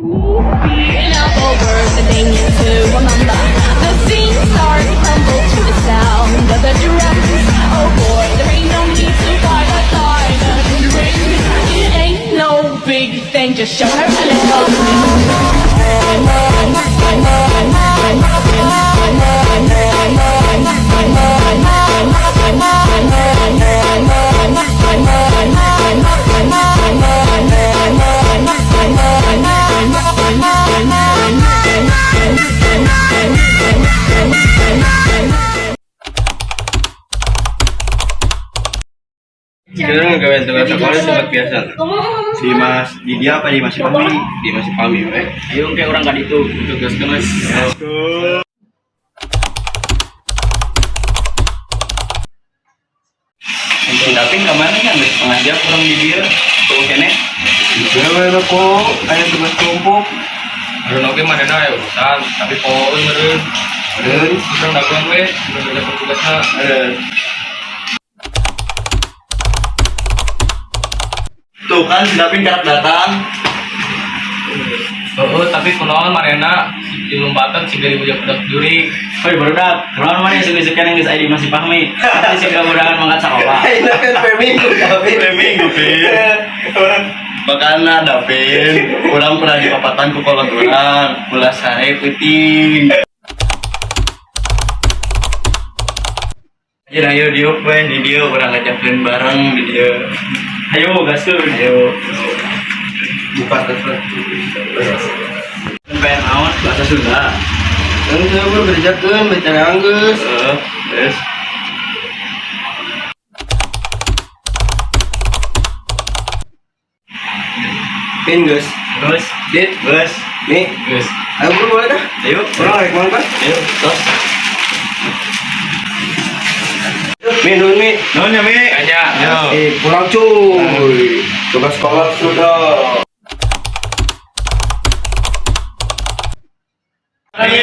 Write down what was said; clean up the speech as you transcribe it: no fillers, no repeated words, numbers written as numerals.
Beating up over the thing to remember. The scene starts to crumble to the sound of the drums. Oh boy, there ain't no need to fight a line of the ring. It ain't no big thing, just show her a little. Kira gawin tugas sekolah sempat biasa. Si Mas Didia apa nih Mas Pami? Dia masih pahami, weh. Ayo kayak orang gak itu. Tugas kemas. Tapi kemana kan? Setengah jam kurang di dia. Tuh kene. Gawin aku, ayo tugas kelompok. Belum oke mana ya urusan, tapi pohon meren. Ada, Kita dagang weh, udah tugasnya. tuh kan si Davin karak datang. Oh, tapi kunaon marena di lompatan sih dari bujak budak juri. Hoi barudak, keluar mana yang sekarang yang saya masih pahami. Nanti segera mudahan mangkat sekolah. Ini kan Feminggu Davin. Feminggu Davin. Makanya Davin, orang pernah di papatan ku kolot orang, ulah sare peuting. Ayo diuk weh di dia orang ngajakin bareng di dia. Ayo gaskeun. Ayo. Buka telepon. Pengen awan bahasa Sunda. Enggak gue berjakeun bicara geus. Yes. Pin geus. Terus, Dit, bos. nih. Guys, Ayo bro boleh dah. Ayo, Orang rek mangkat. ayo, tos. Nun mi. Nun ya, Mi. kayaknya. Pulang cuy. Tugas sekolah sudah. Lagi.